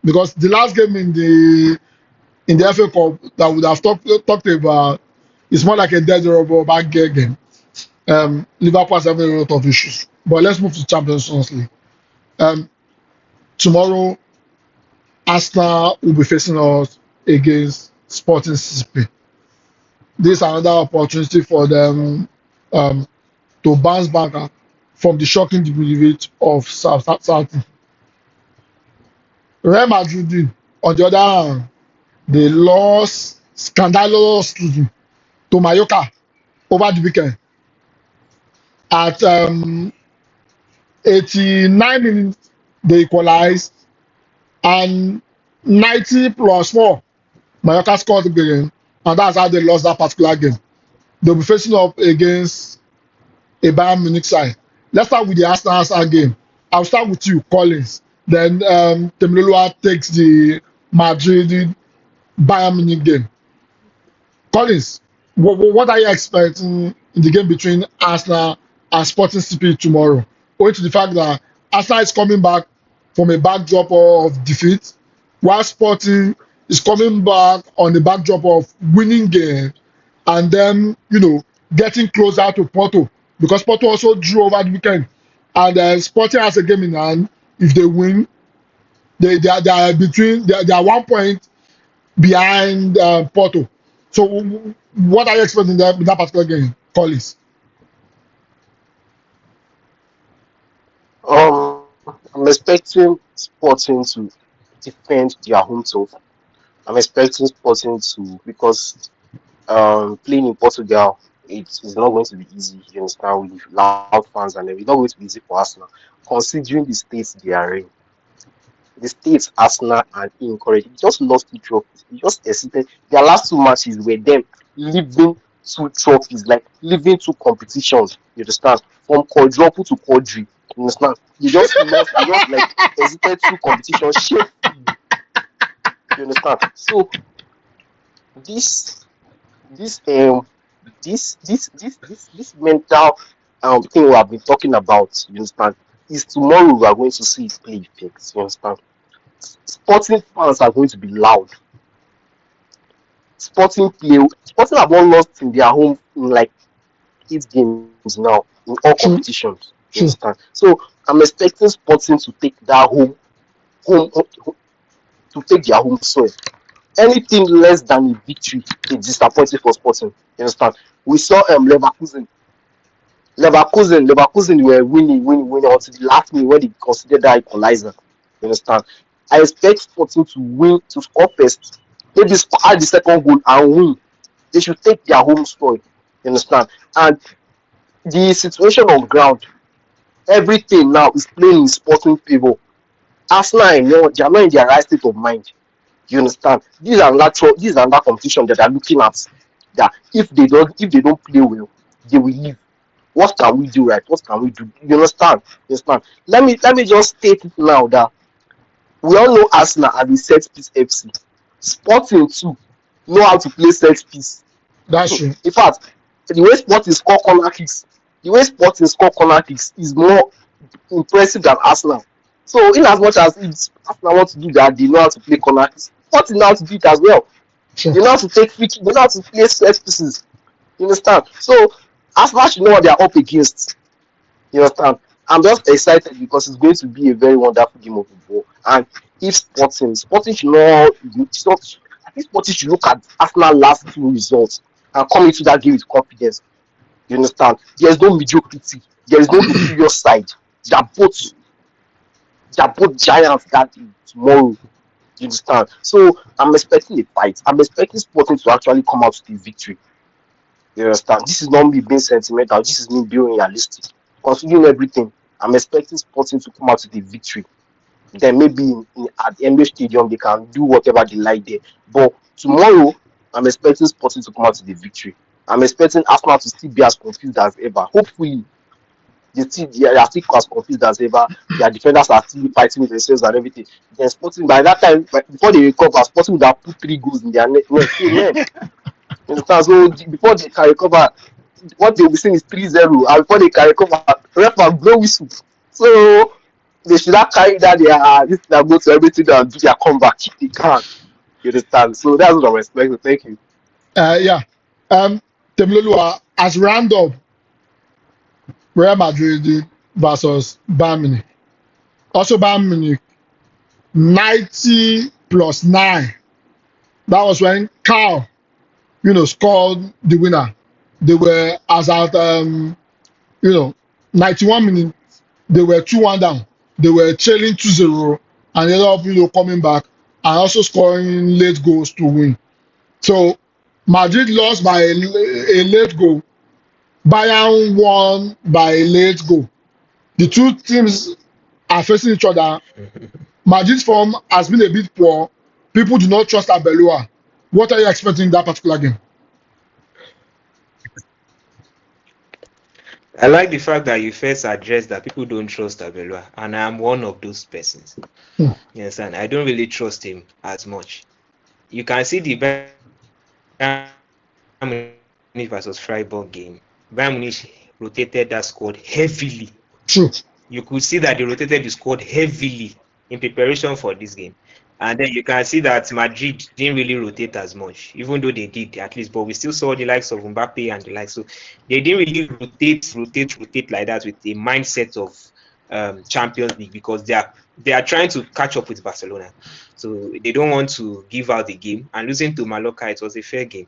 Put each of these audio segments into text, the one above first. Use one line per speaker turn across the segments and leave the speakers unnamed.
Because the last game in the FA Cup that would have talked about is more like a dead rubber back game. Liverpool has having a lot of issues. But let's move to Champions League. Um, Tomorrow, Arsenal will be facing us against Sporting CP. This is another opportunity for them to bounce back from the shocking defeat of Southampton. Real Madrid, on the other hand, they lost scandalously to Mallorca over the weekend at 89 minutes. They equalized, and 90 plus 4, Mallorca scored again, and that's how they lost that particular game. They'll be facing up against a Bayern Munich side. Let's start with the Arsenal game. I'll start with you, Collins. Then Temilolua takes the Madrid Bayern Munich game. Collins, what are you expecting in the game between Arsenal and Sporting CP tomorrow? Owing to the fact that Arsenal is coming back from a backdrop of defeat, while Sporting is coming back on the backdrop of winning game, and then getting closer to Porto, because Porto also drew over the weekend, and Sporting has a game in hand. If they win, they are 1 point behind Porto. So what are you expecting in that particular game, Collins?
I'm expecting Sporting to defend their home turf. I'm expecting Sporting to, because playing in Portugal, it's not going to be easy. You understand, with loud fans and everything. It's not going to be easy for Arsenal, considering the states they are in. The states Arsenal and in currently just lost 2 trophies. They just exited. Their last 2 matches were them leaving 2 trophies, like leaving 2 competitions. You understand? From quadruple to quadri. You understand? They just lost. They just like exited 2 competitions shamefully. You understand? So this this this mental thing we have been talking about, you understand, is tomorrow we are going to see it play effects. You understand? Sporting fans are going to be loud. Sporting have not lost in their home in like 8 games now in all
True,
competitions. You
true.
understand? So I'm expecting Sporting to take that home to take their home soil. Anything less than a victory is disappointing for Sporting. You understand? We saw Leverkusen were winning until the last minute when they considered that equalizer. You understand? I expect Sporting to win, to score first, maybe add the second goal and win. They should take their home soil. You understand? And the situation on ground, everything now is playing in Sporting favor. Arsenal, they are not in their right state of mind. You understand? This is another competition that they are looking at. That if they don't play well, they will leave. What can we do right? What can we do? You understand? You understand? Let me just state it now that we all know Arsenal as a set piece FC. Sporting too know how to play set piece.
That's true.
In fact, the way Sporting score corner kicks is more impressive than Arsenal. So in as much as Arsenal want to do that, they know how to play corner kicks. Sporting know how to do it as well.
Sure.
They know how to take free kick, they know how to play set pieces. You understand? So Arsenal should know what they are up against. You understand? I'm just excited because it's going to be a very wonderful game of football. And if Sporting should not, I think Sporting should look at Arsenal last 2 results and come into that game with confidence. You understand? There's no mediocrity. There is no inferior side. They're both, they're both giants that day tomorrow. You understand? So I'm expecting a fight. I'm expecting Sporting to actually come out with a victory. You understand? This is not me being sentimental. This is me being realistic. Considering everything, I'm expecting Sporting to come out with a victory. Then maybe at the Emirates Stadium they can do whatever they like there. But tomorrow, I'm expecting Sporting to come out with a victory. I'm expecting Arsenal to still be as confused as ever. Hopefully, they are still as confused as ever. Their defenders are still fighting with themselves and everything. Then Sporting, by that time, before they recover, Sporting would have put 3 goals in their net. So, man, you understand? So before they can recover, what they'll be saying is 3-0. And before they can recover, ref will blow whistle. So they should not carry that this thing and go to everything and do their comeback if they can. You understand? So that's what I'm expecting. Thank you.
Yeah. Temiloluwa, as round up Real Madrid versus Bayern Munich. Also Bayern Munich 90 plus 9. That was when Carl, scored the winner. They were as at 91 minutes, they were 2-1 down. They were trailing 2-0 and they ended up, coming back and also scoring late goals to win. So Madrid lost by a late goal. Bayern won by a late goal. The two teams are facing each other. Madrid's form has been a bit poor. People do not trust Abelua. What are you expecting in that particular game?
I like the fact that you first addressed that people don't trust Abelua, and I'm one of those persons.
Hmm.
You understand? I don't really trust him as much. You can see the Bayern Munich versus Freiburg game. Bayern Munich rotated that squad heavily.
True.
You could see that they rotated the squad heavily in preparation for this game. And then you can see that Madrid didn't really rotate as much, even though they did at least. But we still saw the likes of Mbappe and the likes. So they didn't really rotate like that with a mindset of Champions League, because they are trying to catch up with Barcelona. So they don't want to give out the game. And losing to Mallorca, it was a fair game.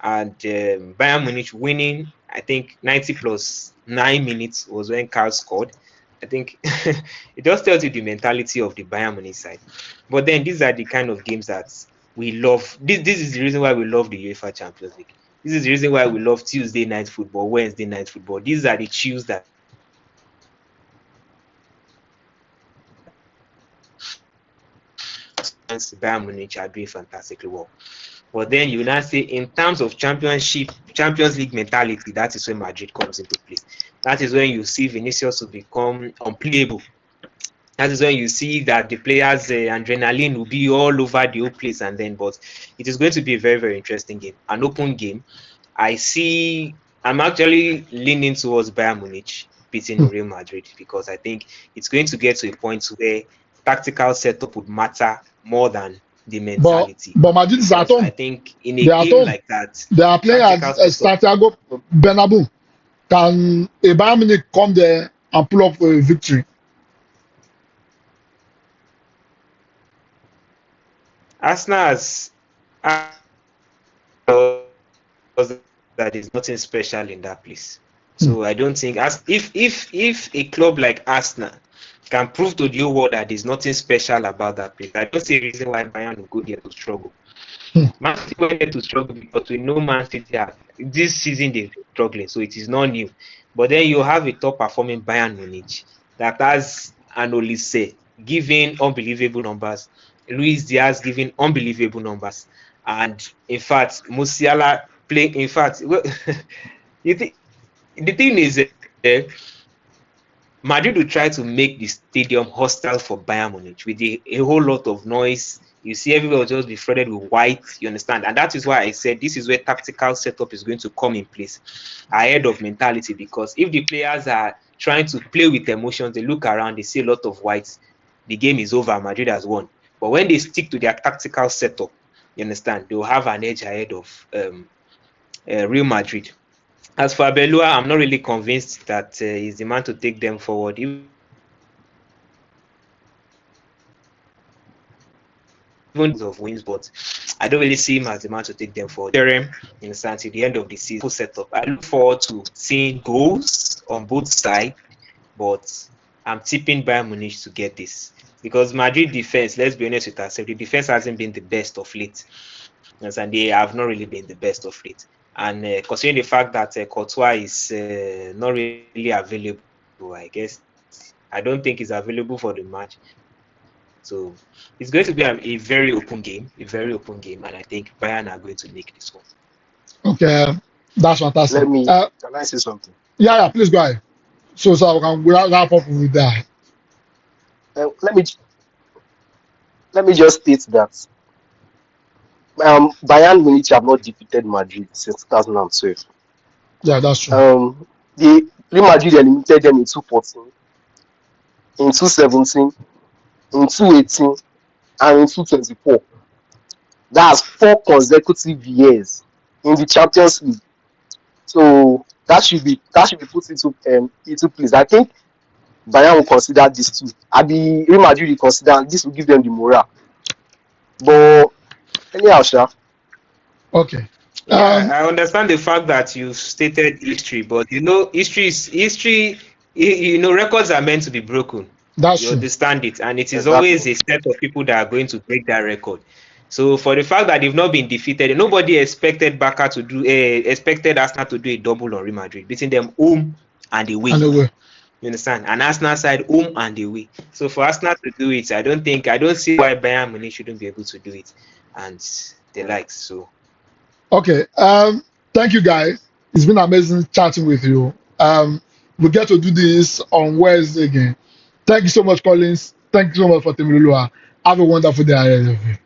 And Bayern Munich winning, I think 90 plus 9 minutes was when Carl scored. I think it just tells you the mentality of the Bayern Munich side. But then these are the kind of games that we love. This is the reason why we love the UEFA Champions League. This is the reason why we love Tuesday night football, Wednesday night football. These are the chews that Bayern Munich are doing fantastically well. But then you now say, in terms of Champions League mentality, that is when Madrid comes into place. That is when you see Vinicius to become unplayable. That is when you see that the players' adrenaline will be all over the whole place. And then, but it is going to be a very, very interesting game, an open game. I'm actually leaning towards Bayern Munich beating Real Madrid, because I think it's going to get to a point where tactical setup would matter more than the
But
mentality.
but Madrid is at
Because I
home.
think in a
They are at
game
home.
like that,
They are playing
tactical
at
setup.
Santiago Bernabeu. Can a Bayern Munich come there and pull up a victory?
Arsenal has that is nothing special in that place. So I don't think, as if a club like Arsenal can prove to the whole world that there's nothing special about that place, I don't see a reason why Bayern will go there to struggle. Man City went there to struggle because we know Man City this season they've been struggling, so it is not new. But then you have a top performing Bayern Munich that has an Olise giving unbelievable numbers, Luis Diaz giving unbelievable numbers, and in fact Musiala play. In fact, well, the thing is, Madrid will try to make the stadium hostile for Bayern Munich with a whole lot of noise. You see, everybody will just be flooded with white. You understand? And that is why I said this is where tactical setup is going to come in place ahead of mentality. Because if the players are trying to play with emotions, they look around, they see a lot of whites, the game is over, Madrid has won. But when they stick to their tactical setup, you understand, they'll have an edge ahead of Real Madrid. As for Abelua, I'm not really convinced that he's the man to take them forward. Even of wins, but I don't really see him as the man to take them forward. In until the end of the season, full setup. I look forward to seeing goals on both sides, but I'm tipping Bayern Munich to get this, because Madrid defense, let's be honest with ourselves, the defense hasn't been the best of late, and they have not really been the best of late. And considering the fact that Courtois is not really available, I guess I don't think he's available for the match. So it's going to be a very open game, and I think Bayern are going to make this one.
Okay, that's fantastic.
Let me can I say something?
Yeah, please go ahead. So we can wrap up with that.
Uh, let me let me just state that Bayern Munich have not defeated Madrid since 2012.
Yeah, that's true.
The Real Madrid eliminated them in 2014. in 2017, in 2018, and in 2024. That's 4 consecutive years in the Champions League. So that should be put into place. I think Bayern will consider this too. Real Madrid will consider this will give them the morale. But anyhow, Sha.
Okay.
Yeah, I understand the fact that you've stated history, but history is history. Records are meant to be broken.
That's
You
true.
understand it, and it is always
Exactly.
a set of people that are going to break that record. So for the fact that they've not been defeated, nobody expected Arsenal to do a double on Real Madrid, beating them home and away.
Anyway,
You understand? And Arsenal side home and away. So for Arsenal to do it, I don't see why Bayern Munich shouldn't be able to do it, and the likes. So
okay. Thank you guys. It's been amazing chatting with you. We get to do this on Wednesday again. Thank you so much, Collins. Thank you so much for Temilulua. Have a wonderful day ahead of you.